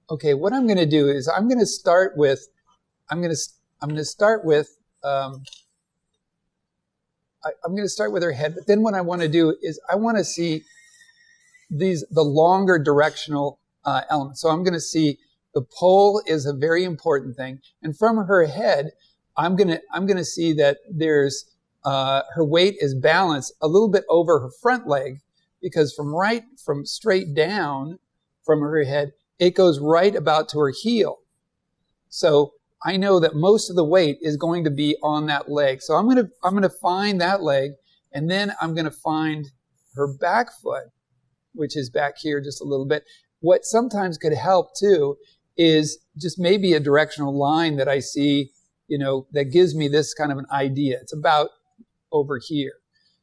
Okay, what I'm going to do is I'm going to start with I'm going to start with I'm going to start with her head, but then what I want to do is I want to see the longer directional elements. So I'm going to see the pole is a very important thing, and from her head, I'm going to see that there's her weight is balanced a little bit over her front leg, because from straight down from her head, it goes right about to her heel. So I know that most of the weight is going to be on that leg. So I'm going to find that leg, and then I'm going to find her back foot, which is back here just a little bit. What sometimes could help too is just maybe a directional line that I see, that gives me this kind of an idea. It's about over here.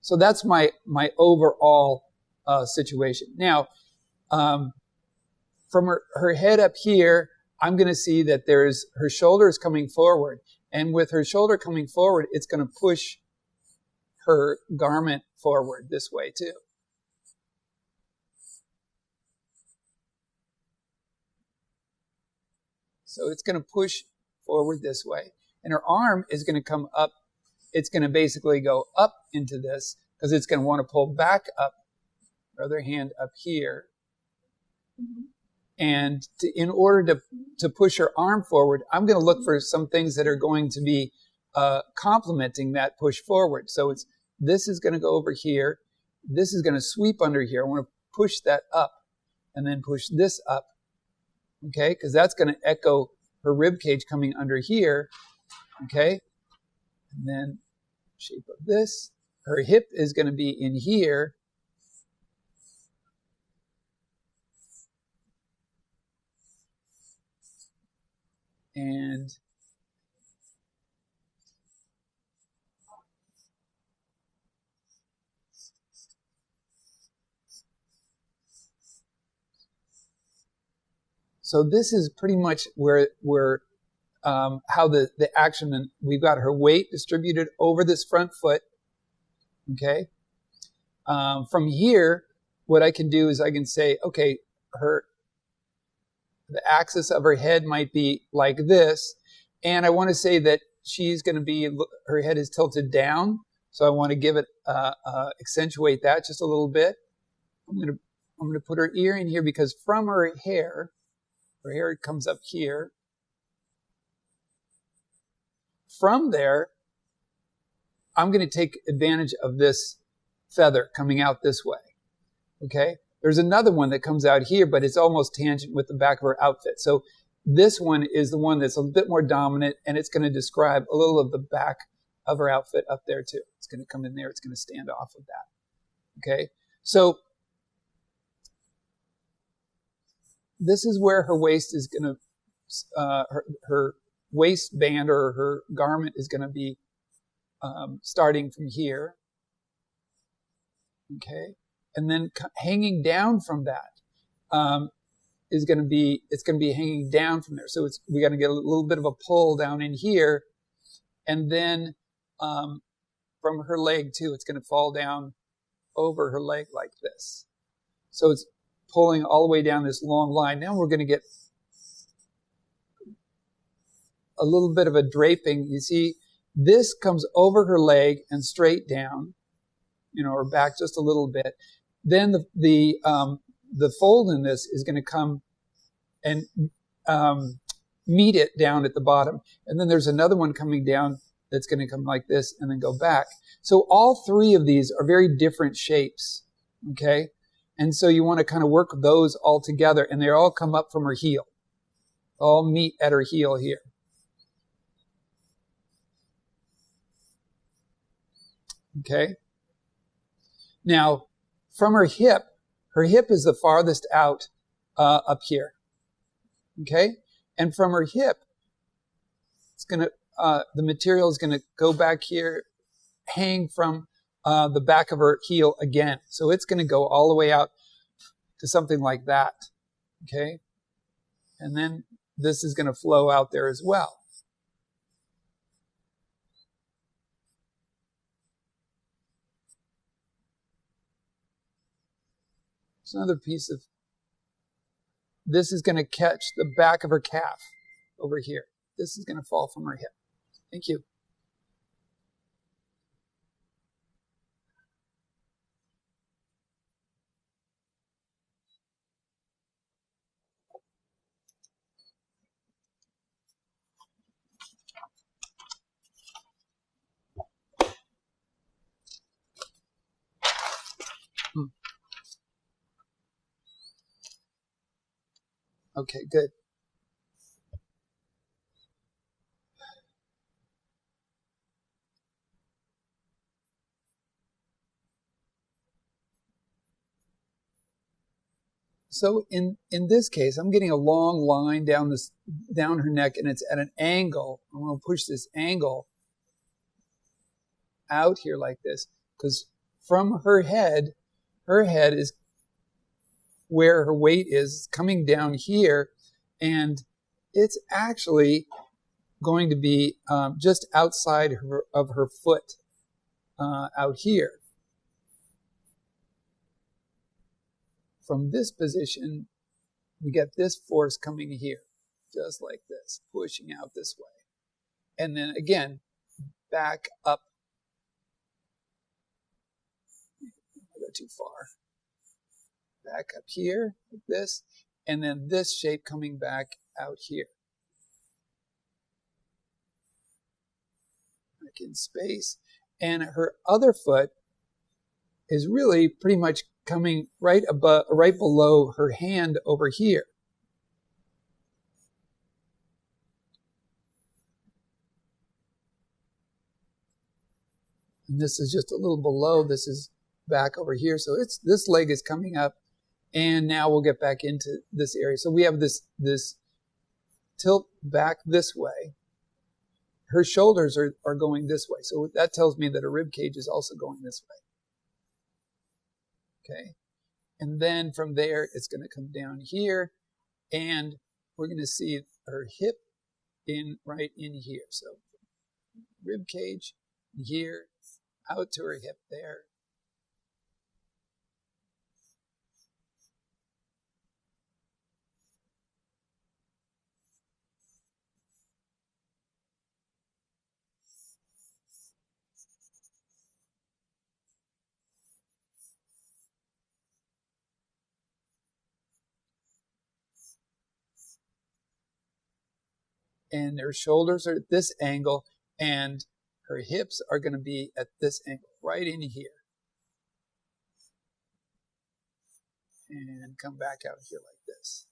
So that's my overall situation. Now, from her head up here, I'm going to see that her shoulder is coming forward. And with her shoulder coming forward, it's going to push her garment forward this way too. So it's going to push forward this way. And her arm is going to come up. It's going to basically go up into this because it's going to want to pull back up, her other hand up here. Mm-hmm. And in order to push her arm forward, I'm going to look for some things that are going to be complementing that push forward. So this is going to go over here. This is going to sweep under here. I want to push that up and then push this up. Okay, because that's going to echo her rib cage coming under here. Okay, and then shape of this. Her hip is going to be in here. And so this is pretty much where how the action, and we've got her weight distributed over this front foot. Okay. From here, what I can do is I can say, okay, the axis of her head might be like this, and I want to say that she's going to be, her head is tilted down, so I want to give it accentuate that just a little bit. I'm going to put her ear in here, because from her hair comes up here. From there, I'm going to take advantage of this feather coming out this way. Okay? There's another one that comes out here, but it's almost tangent with the back of her outfit. So this one is the one that's a bit more dominant, and it's going to describe a little of the back of her outfit up there too. It's going to come in there. It's going to stand off of that. Okay? So this is where her waist is going to, her waistband or her garment is going to be starting from here. Okay? And then hanging down from that it's going to be hanging down from there. So we got to get a little bit of a pull down in here, and then from her leg too, it's going to fall down over her leg like this. So it's pulling all the way down this long line. Now we're going to get a little bit of a draping. You see, this comes over her leg and straight down, or back just a little bit. Then the fold in this is going to come and meet it down at the bottom. And then there's another one coming down that's going to come like this and then go back. So all three of these are very different shapes. Okay? And so you want to kind of work those all together, and they all come up from her heel. All meet at her heel here. Okay? Now, from her hip is the farthest out up here. Okay? And from her hip, it's going to, the material is going to go back here, hang from the back of her heel again. So it's going to go all the way out to something like that. Okay? And then this is going to flow out there as well. It's another piece of this is going to catch the back of her calf over here. This is going to fall from her hip. Thank you. Okay, good. So in this case, I'm getting a long line down her neck, and it's at an angle. I'm going to push this angle out here like this, because from her head is where her weight is coming down here, and it's actually going to be just outside of her foot out here. From this position, we get this force coming here, just like this, pushing out this way. And then again, back up. I go too far. Back up here, like this, and then this shape coming back out here. Back in space. And her other foot is really pretty much coming right below her hand over here. And this is just a little below. This is back over here. So this leg is coming up, and now we'll get back into this area. So we have this tilt back this way. Her shoulders are going this way. So that tells me that her rib cage is also going this way. Okay. And then from there, it's going to come down here, and we're going to see her hip right in here. So rib cage here, out to her hip there. And her shoulders are at this angle, and her hips are going to be at this angle, right in here. And come back out here like this.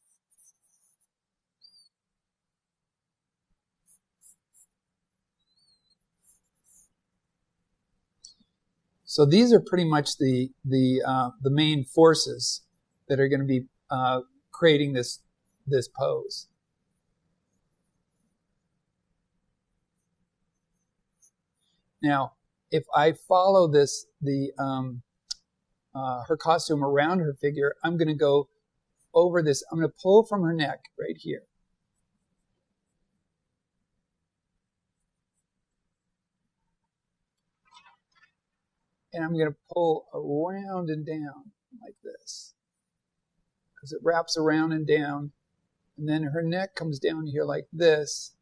So these are pretty much the main forces that are going to be creating this pose. Now, if I follow her costume around her figure, I'm going to go over this. I'm going to pull from her neck right here. And I'm going to pull around and down like this, because it wraps around and down. And then her neck comes down here like this,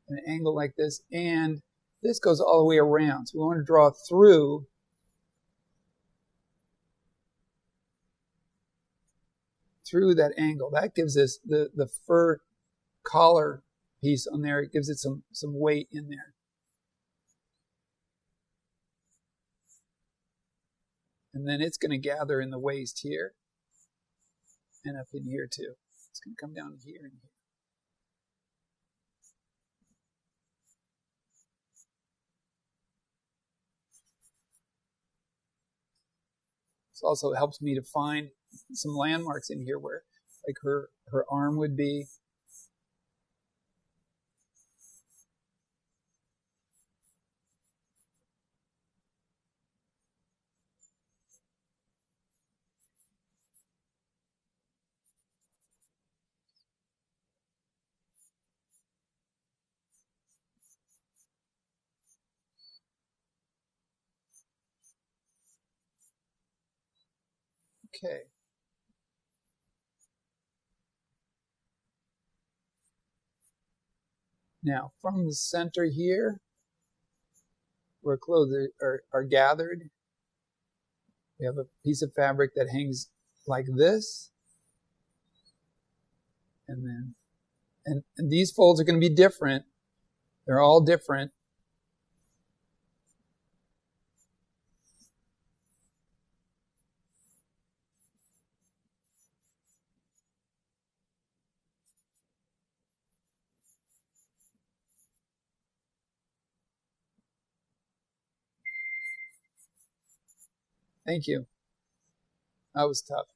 an angle like this, and this goes all the way around. So we want to draw through that angle. That gives us the fur collar piece on there. It gives it some weight in there. And then it's going to gather in the waist here and up in here too. It's going to come down here and here. This also helps me to find some landmarks in here where, like, her arm would be. Okay. Now, from the center here, where clothes are gathered, we have a piece of fabric that hangs like this. And then, and these folds are going to be different. They're all different. Thank you. That was tough.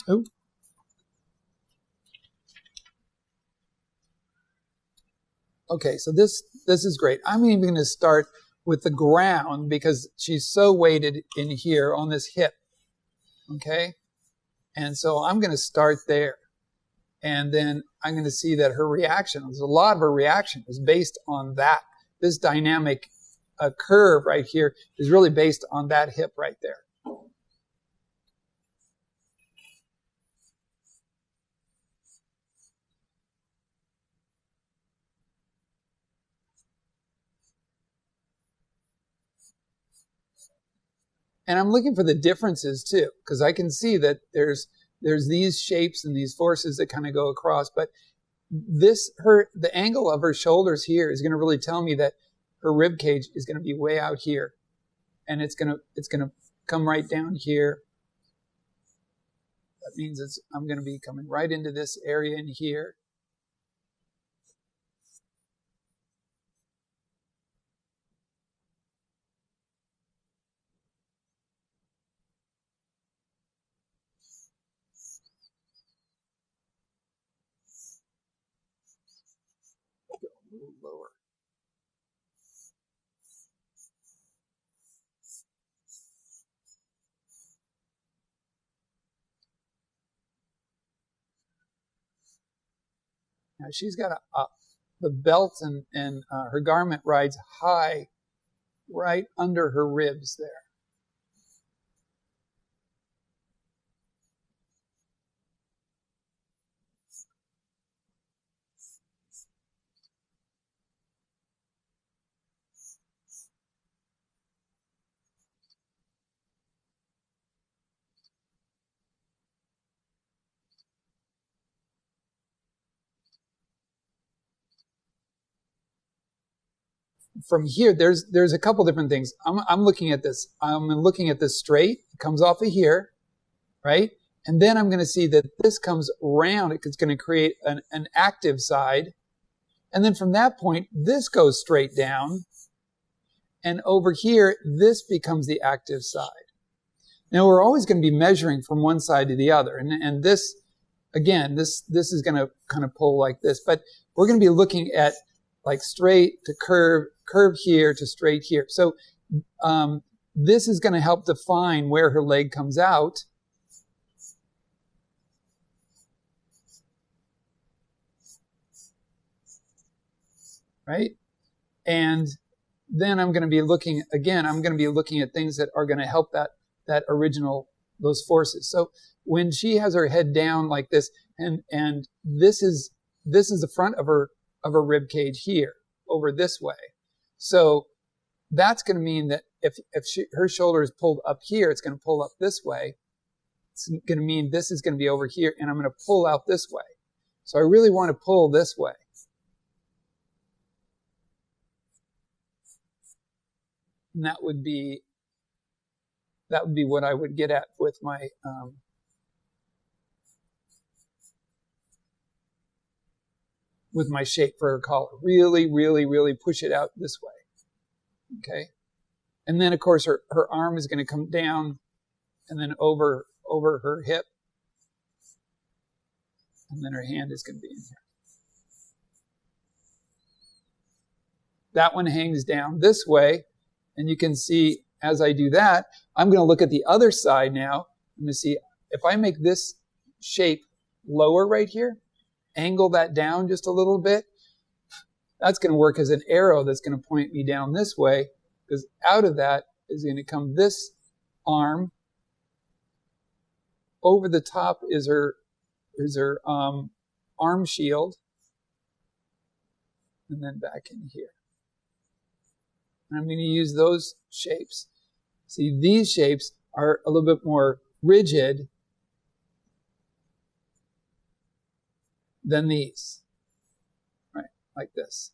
Oh. Okay, so this is great. I'm even going to start with the ground because she's so weighted in here on this hip. Okay? And so I'm going to start there. And then I'm going to see that her reaction, there's a lot of her reaction is based on that. This dynamic curve right here is really based on that hip right there. And I'm looking for the differences too, because I can see that there's these shapes and these forces that kind of go across, but the angle of her shoulders here is going to really tell me that her rib cage is going to be way out here, and it's going to come right down here. That means I'm going to be coming right into this area in here. Go a little lower. Now she's got the belt and her garment rides high right under her ribs there. From here, there's a couple different things. I'm looking at this. I'm looking at this straight. It comes off of here, right? And then I'm going to see that this comes round. It's going to create an active side. And then from that point, this goes straight down. And over here, this becomes the active side. Now, we're always going to be measuring from one side to the other. And this, again, this is going to kind of pull like this. But we're going to be looking at like straight to curve here to straight here. So this is going to help define where her leg comes out. Right? And then I'm going to be looking, again, I'm going to be looking at things that are going to help that original, those forces. So when she has her head down like this, and this is the front of her rib cage here, over this way. So that's going to mean that if her shoulder is pulled up here, it's going to pull up this way. It's going to mean this is going to be over here, and I'm going to pull out this way. So I really want to pull this way. And that would be what I would get at with my shape for her collar. Really, really, really push it out this way. Okay? And then, of course, her arm is going to come down and then over her hip. And then her hand is going to be in here. That one hangs down this way. And you can see, as I do that, I'm going to look at the other side now. I'm going to see, if I make this shape lower right here, angle that down just a little bit, That's going to work as an arrow that's going to point me down this way, because out of that is going to come this arm. Over the top is her arm shield, and then back in here. And I'm going to use those shapes. See, these shapes are a little bit more rigid than these, right? Like this.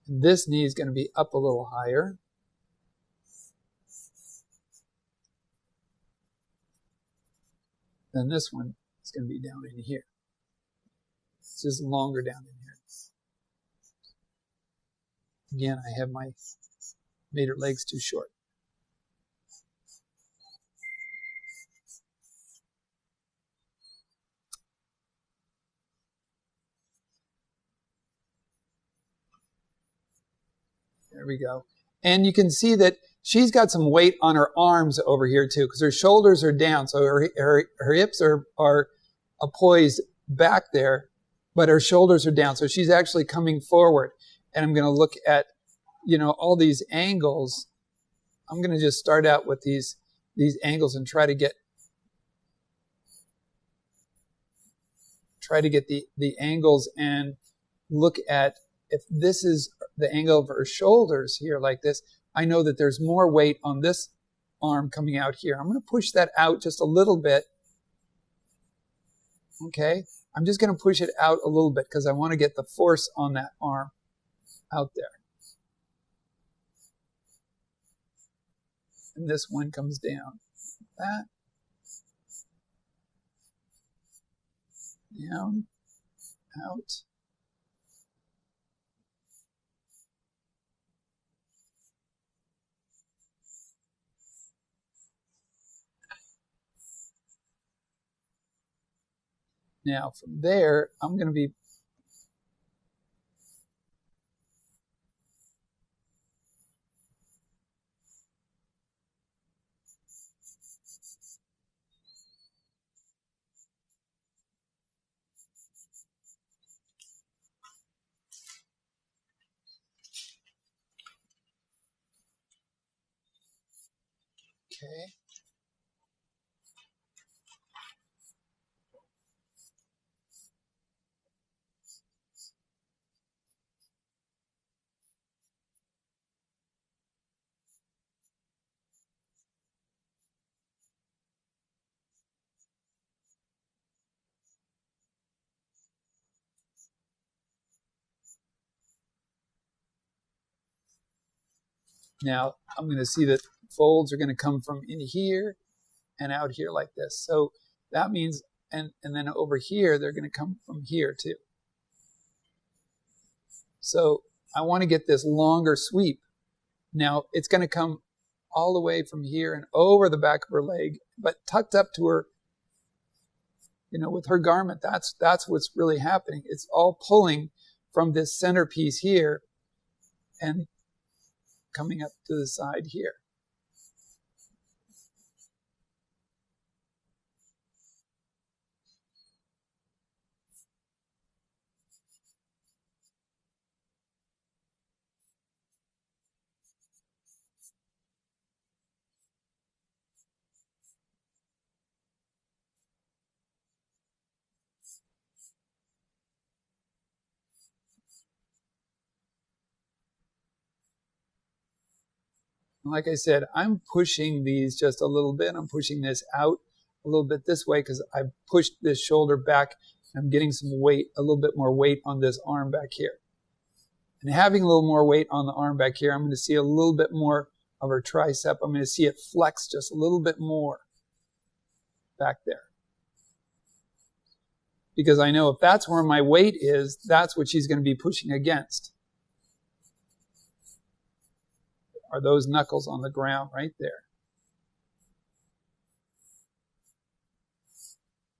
And this knee is going to be up a little higher. Then this one is going to be down in here. It's just longer down in here. Again, I have made her legs too short. There we go. And you can see that she's got some weight on her arms over here too, because her shoulders are down. So her hips are poised back there, but her shoulders are down. So she's actually coming forward. And I'm going to look at, all these angles. I'm going to just start out with these angles and try to get the angles and look at if this is the angle of her shoulders here like this. I know that there's more weight on this arm coming out here. I'm going to push that out just a little bit. Okay, I'm just going to push it out a little bit because I want to get the force on that arm out there. And this one comes down. That. Down. Out. Now from there, I'm going to be okay. Now I'm going to see that folds are going to come from in here and out here like this. So that means, and then over here, they're going to come from here too. So I want to get this longer sweep. Now it's going to come all the way from here and over the back of her leg, but tucked up to her, with her garment. That's what's really happening. It's all pulling from this centerpiece here and coming up to the side here. Like I said, I'm pushing these just a little bit. I'm pushing this out a little bit this way because I've pushed this shoulder back. I'm getting some weight, a little bit more weight on this arm back here. And having a little more weight on the arm back here, I'm going to see a little bit more of her tricep. I'm going to see it flex just a little bit more back there. Because I know if that's where my weight is, that's what she's going to be pushing against. Are those knuckles on the ground right there.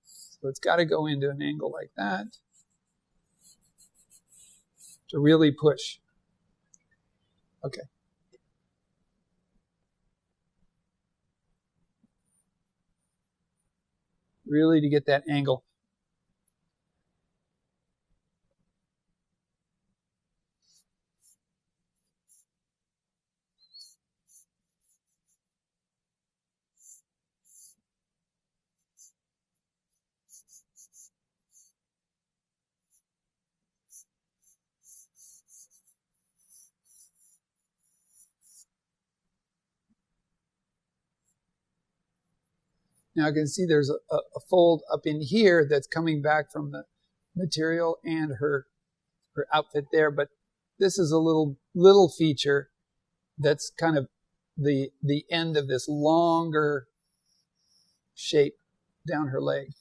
So it's got to go into an angle like that to really push. Okay. really to get that angle. Now I can see there's a fold up in here that's coming back from the material and her outfit there, but this is a little feature that's kind of the end of this longer shape down her leg.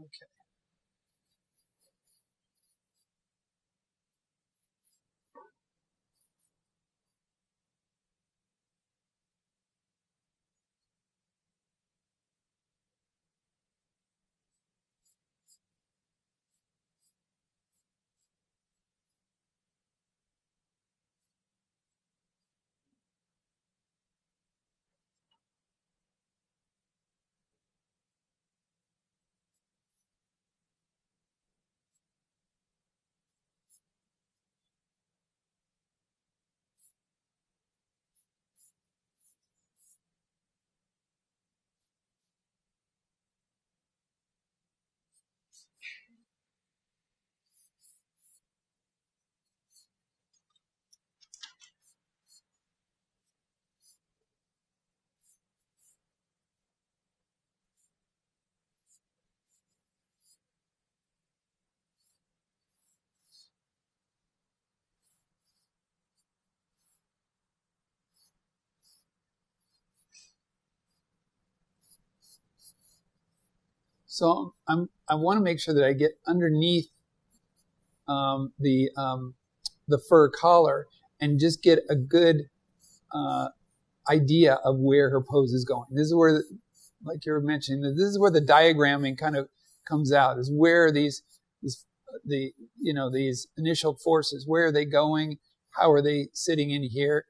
Okay. So I want to make sure that I get underneath the fur collar and just get a good idea of where her pose is going. This is where, like you were mentioning, this is where the diagramming kind of comes out. Is where these initial forces, where are they going? How are they sitting in here?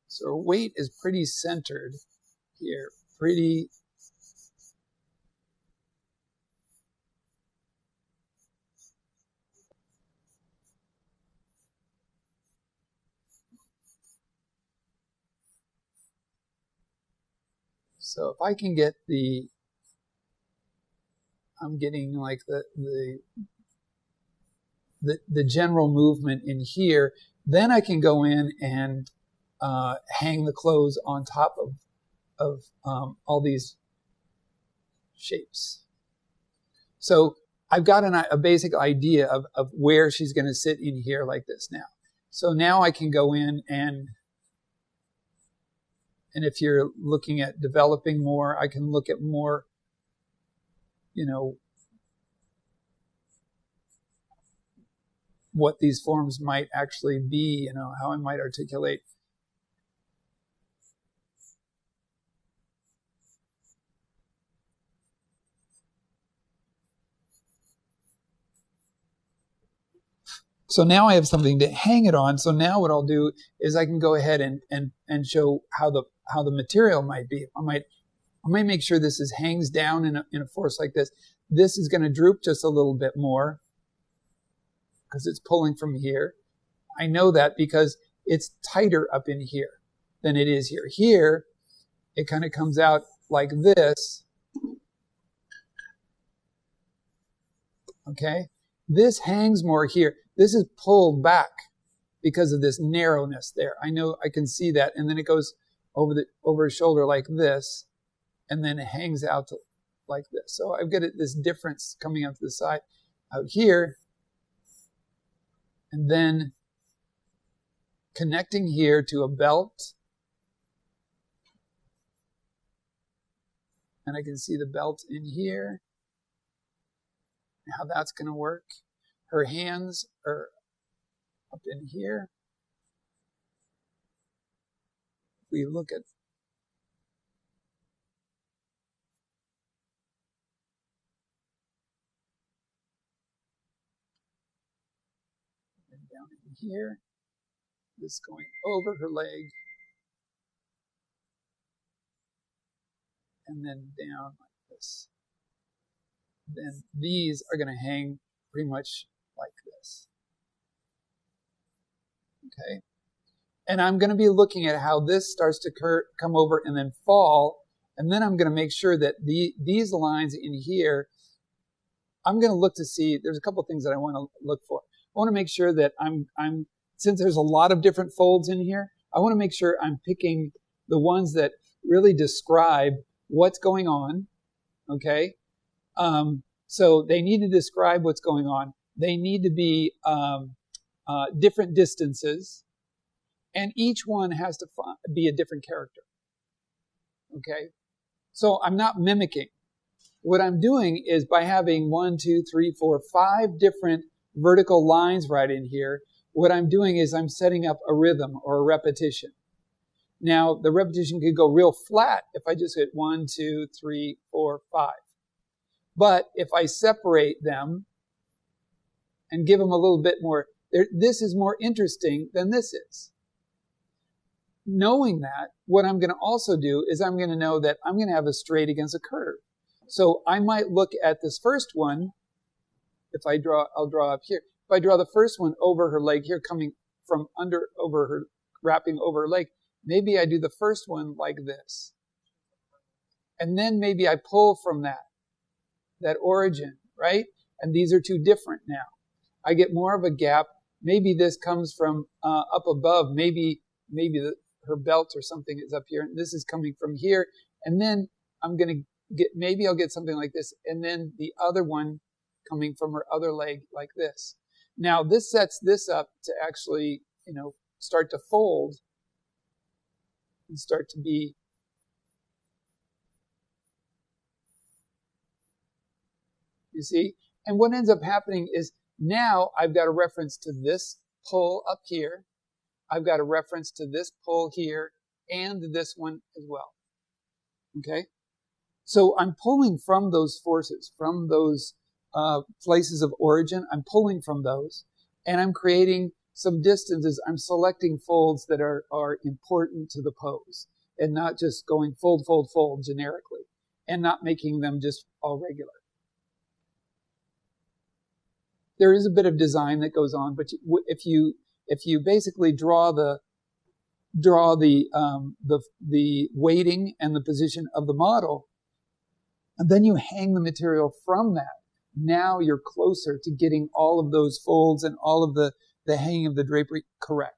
So her weight is pretty centered here, pretty. So if I can get I'm getting like the general movement in here, then I can go in and hang the clothes on top of all these shapes. So I've got a basic idea of where she's going to sit in here like this now. So now I can go in and if you're looking at developing more, I can look at more, what these forms might actually be, how I might articulate. So now I have something to hang it on. So now what I'll do is I can go ahead and show how the material might be. I might make sure this hangs down in a force like this. This is going to droop just a little bit more because it's pulling from here. I know that because it's tighter up in here than it is here. Here, it kind of comes out like this. Okay? This hangs more here. This is pulled back because of this narrowness there. I know I can see that. And then it goes over his shoulder like this, and then it hangs out like this. So I've got this difference coming up to the side out here, and then connecting here to a belt. And I can see the belt in here. How that's going to work. Her hands are up in here. If we look at down in here, this going over her leg, and then down like this. Then these are going to hang pretty much like this. Okay? And I'm going to be looking at how this starts to come over and then fall, and then I'm going to make sure that these lines in here, I'm going to look to see, there's a couple of things that I want to look for. I want to make sure that since there's a lot of different folds in here, I want to make sure I'm picking the ones that really describe what's going on, okay? So they need to describe what's going on. They need to be different distances, and each one has to be a different character, okay? So I'm not mimicking. What I'm doing is by having 1, 2, 3, 4, 5 different vertical lines right in here, what I'm doing is I'm setting up a rhythm or a repetition. Now, the repetition could go real flat if I just hit 1, 2, 3, 4, 5. But if I separate them and give them a little bit more, this is more interesting than this is. Knowing that, what I'm going to also do is I'm going to know that I'm going to have a straight against a curve. So I might look at this first one. If I draw, I'll draw up here. If I draw the first one over her leg here, coming from under, over her, wrapping over her leg, maybe I do the first one like this. And then maybe I pull from that origin, right? And these are two different now. I get more of a gap. Maybe this comes from up above. Maybe her belt or something is up here, and this is coming from here. And then I'm going to get, maybe I'll get something like this, and then the other one coming from her other leg like this. Now, this sets this up to actually, start to fold and start to be you see? And what ends up happening is now I've got a reference to this pull up here. I've got a reference to this pull here and this one as well. Okay? So I'm pulling from those forces, from those places of origin. I'm pulling from those, and I'm creating some distances. I'm selecting folds that are important to the pose, and not just going fold, fold, fold generically, and not making them just all regular. There is a bit of design that goes on, but if you basically draw the weighting and the position of the model, and then you hang the material from that, now you're closer to getting all of those folds and all of the hanging of the drapery correct.